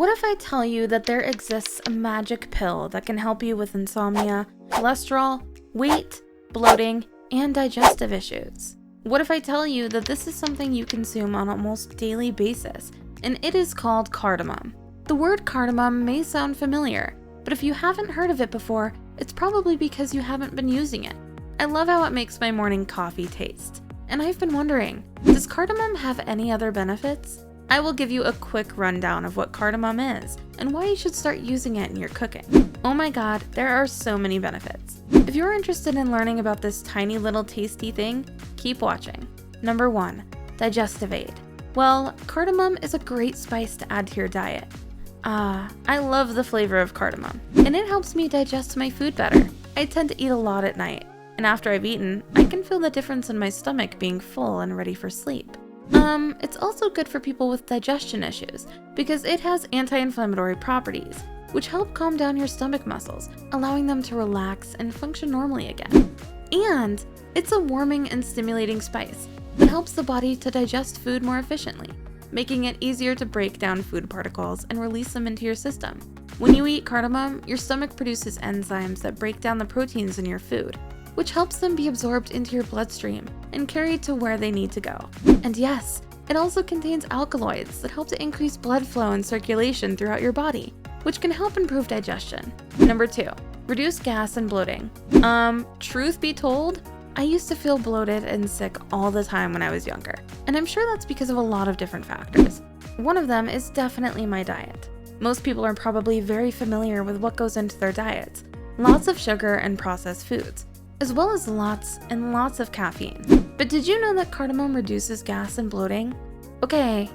What if I tell you that there exists a magic pill that can help you with insomnia, cholesterol, weight, bloating, and digestive issues? What if I tell you that this is something you consume on an almost daily basis, and it is called cardamom? The word cardamom may sound familiar, but if you haven't heard of it before, it's probably because you haven't been using it. I love how it makes my morning coffee taste. And I've been wondering, does cardamom have any other benefits? I will give you a quick rundown of what cardamom is and why you should start using it in your cooking. Oh my god, there are so many benefits. If you're interested in learning about this tiny little tasty thing, keep watching. Number 1, digestive aid. Well, cardamom is a great spice to add to your diet. I love the flavor of cardamom, and it helps me digest my food better. I tend to eat a lot at night, and after I've eaten, I can feel the difference in my stomach being full and ready for sleep. It's also good for people with digestion issues because it has anti-inflammatory properties, which help calm down your stomach muscles, allowing them to relax and function normally again. And it's a warming and stimulating spice that helps the body to digest food more efficiently, making it easier to break down food particles and release them into your system. When you eat cardamom, your stomach produces enzymes that break down the proteins in your food, which helps them be absorbed into your bloodstream and carried to where they need to go. And yes, it also contains alkaloids that help to increase blood flow and circulation throughout your body, which can help improve digestion. Number 2, reduce gas and bloating. Truth be told, I used to feel bloated and sick all the time when I was younger, and I'm sure that's because of a lot of different factors. One of them is definitely my diet. Most people are probably very familiar with what goes into their diets. Lots of sugar and processed foods, as well as lots and lots of caffeine. But did you know that cardamom reduces gas and bloating? Okay,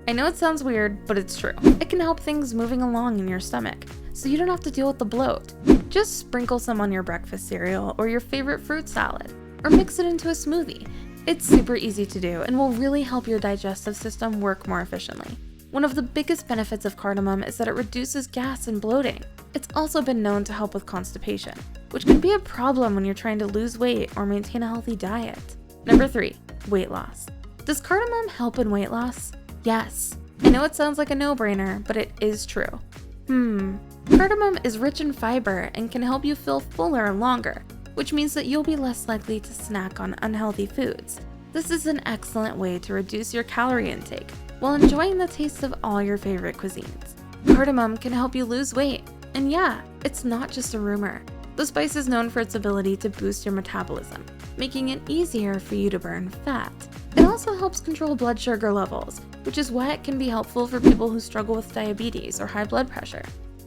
I know it sounds weird, but it's true. It can help things moving along in your stomach, so you don't have to deal with the bloat. Just sprinkle some on your breakfast cereal or your favorite fruit salad, or mix it into a smoothie. It's super easy to do and will really help your digestive system work more efficiently. One of the biggest benefits of cardamom is that it reduces gas and bloating. It's also been known to help with constipation, which can be a problem when you're trying to lose weight or maintain a healthy diet. Number 3, weight loss. Does cardamom help in weight loss? Yes. I know it sounds like a no-brainer, but it is true. Cardamom is rich in fiber and can help you feel fuller and longer, which means that you'll be less likely to snack on unhealthy foods. This is an excellent way to reduce your calorie intake while enjoying the taste of all your favorite cuisines. Cardamom can help you lose weight, and yeah, it's not just a rumor. The spice is known for its ability to boost your metabolism, making it easier for you to burn fat. It also helps control blood sugar levels, which is why it can be helpful for people who struggle with diabetes or high blood pressure.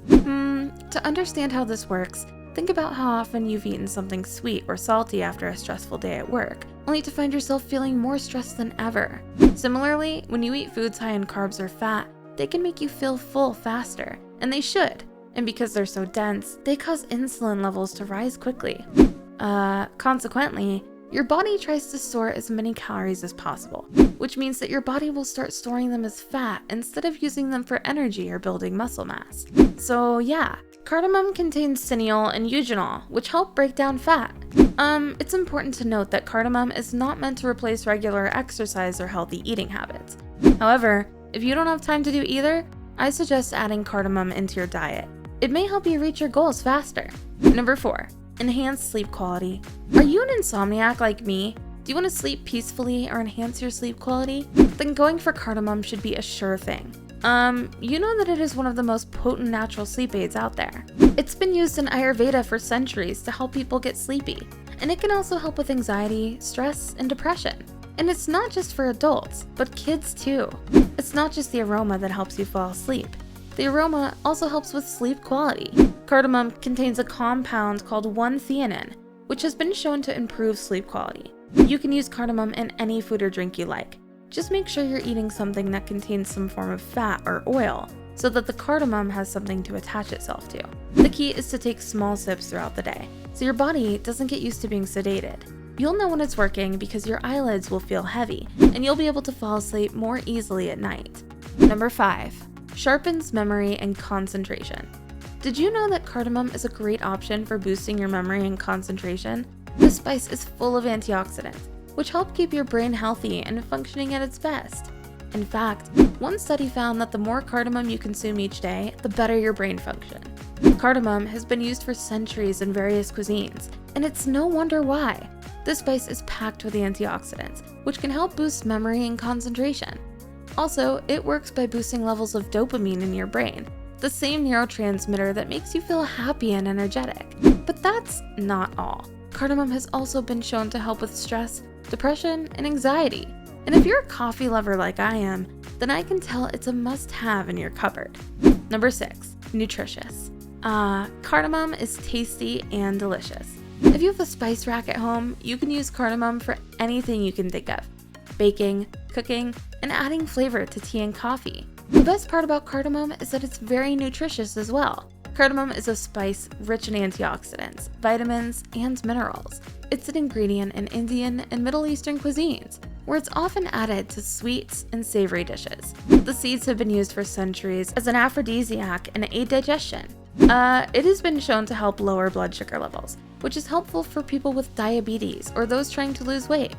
To understand how this works, think about how often you've eaten something sweet or salty after a stressful day at work, only to find yourself feeling more stressed than ever. Similarly, when you eat foods high in carbs or fat, they can make you feel full faster, and they should. And because they're so dense, they cause insulin levels to rise quickly. Consequently, your body tries to store as many calories as possible, which means that your body will start storing them as fat instead of using them for energy or building muscle mass. So yeah, cardamom contains cineol and eugenol, which help break down fat. It's important to note that cardamom is not meant to replace regular exercise or healthy eating habits. However, if you don't have time to do either, I suggest adding cardamom into your diet. It may help you reach your goals faster. Number 4, enhance sleep quality. Are you an insomniac like me? Do you want to sleep peacefully or enhance your sleep quality? Then going for cardamom should be a sure thing. You know that it is one of the most potent natural sleep aids out there. It's been used in Ayurveda for centuries to help people get sleepy, and it can also help with anxiety, stress, and depression. And it's not just for adults, but kids too. It's not just the aroma that helps you fall asleep. The aroma also helps with sleep quality. Cardamom contains a compound called 1-theanine, which has been shown to improve sleep quality. You can use cardamom in any food or drink you like. Just make sure you're eating something that contains some form of fat or oil, so that the cardamom has something to attach itself to. The key is to take small sips throughout the day, so your body doesn't get used to being sedated. You'll know when it's working because your eyelids will feel heavy, and you'll be able to fall asleep more easily at night. Number 5, sharpens memory and concentration. Did you know that cardamom is a great option for boosting your memory and concentration? This spice is full of antioxidants, which help keep your brain healthy and functioning at its best. In fact, one study found that the more cardamom you consume each day, the better your brain function. Cardamom has been used for centuries in various cuisines, and it's no wonder why. This spice is packed with antioxidants, which can help boost memory and concentration. Also, it works by boosting levels of dopamine in your brain, the same neurotransmitter that makes you feel happy and energetic. But that's not all. Cardamom has also been shown to help with stress, depression, and anxiety. And if you're a coffee lover like I am, then I can tell it's a must-have in your cupboard. Number 6. Nutritious. Cardamom is tasty and delicious. If you have a spice rack at home, you can use cardamom for anything you can think of: baking, cooking, and adding flavor to tea and coffee. The best part about cardamom is that it's very nutritious as well. Cardamom is a spice rich in antioxidants, vitamins, and minerals. It's an ingredient in Indian and Middle Eastern cuisines, where it's often added to sweets and savory dishes. The seeds have been used for centuries as an aphrodisiac and aid digestion. It has been shown to help lower blood sugar levels, which is helpful for people with diabetes or those trying to lose weight.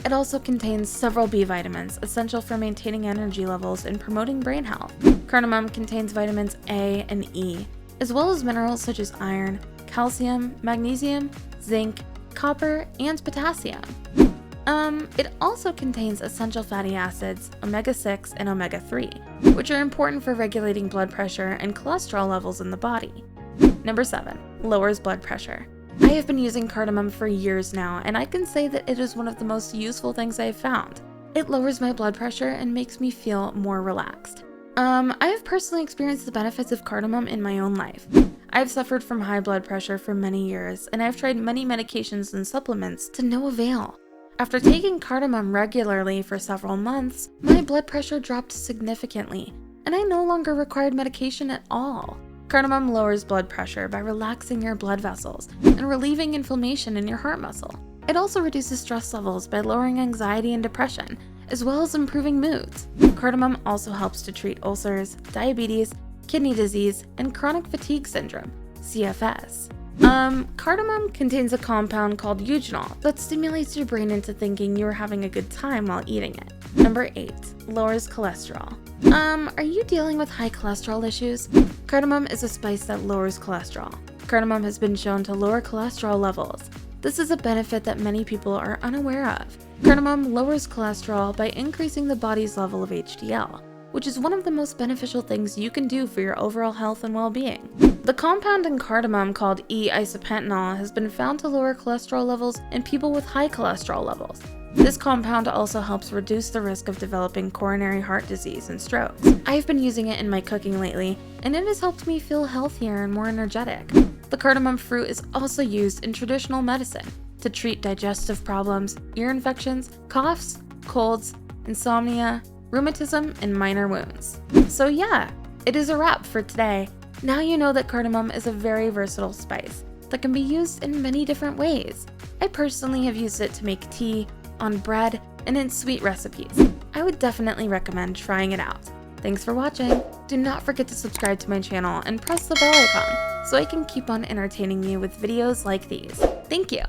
It also contains several B vitamins, essential for maintaining energy levels and promoting brain health. Cardamom contains vitamins A and E, as well as minerals such as iron, calcium, magnesium, zinc, copper, and potassium. It also contains essential fatty acids, omega-6 and omega-3, which are important for regulating blood pressure and cholesterol levels in the body. Number 7. Lowers blood pressure. I have been using cardamom for years now, and I can say that it is one of the most useful things I've found. It lowers my blood pressure and makes me feel more relaxed. I have personally experienced the benefits of cardamom in my own life. I've suffered from high blood pressure for many years, and I've tried many medications and supplements to no avail. After taking cardamom regularly for several months, my blood pressure dropped significantly, and I no longer required medication at all. Cardamom lowers blood pressure by relaxing your blood vessels and relieving inflammation in your heart muscle. It also reduces stress levels by lowering anxiety and depression, as well as improving moods. Cardamom also helps to treat ulcers, diabetes, kidney disease, and chronic fatigue syndrome, CFS. Cardamom contains a compound called eugenol that stimulates your brain into thinking you are having a good time while eating it. Number 8. Lowers cholesterol. Are you dealing with high cholesterol issues? Cardamom is a spice that lowers cholesterol. Cardamom has been shown to lower cholesterol levels. This is a benefit that many people are unaware of. Cardamom lowers cholesterol by increasing the body's level of HDL, which is one of the most beneficial things you can do for your overall health and well-being. The compound in cardamom called E-isopentanol has been found to lower cholesterol levels in people with high cholesterol levels. This compound also helps reduce the risk of developing coronary heart disease and strokes. I've been using it in my cooking lately, and it has helped me feel healthier and more energetic. The cardamom fruit is also used in traditional medicine to treat digestive problems, ear infections, coughs, colds, insomnia, rheumatism, and minor wounds. So yeah, it is a wrap for today. Now you know that cardamom is a very versatile spice that can be used in many different ways. I personally have used it to make tea, on bread, and in sweet recipes. I would definitely recommend trying it out. Thanks for watching. Do not forget to subscribe to my channel and press the bell icon so I can keep on entertaining you with videos like these. Thank you.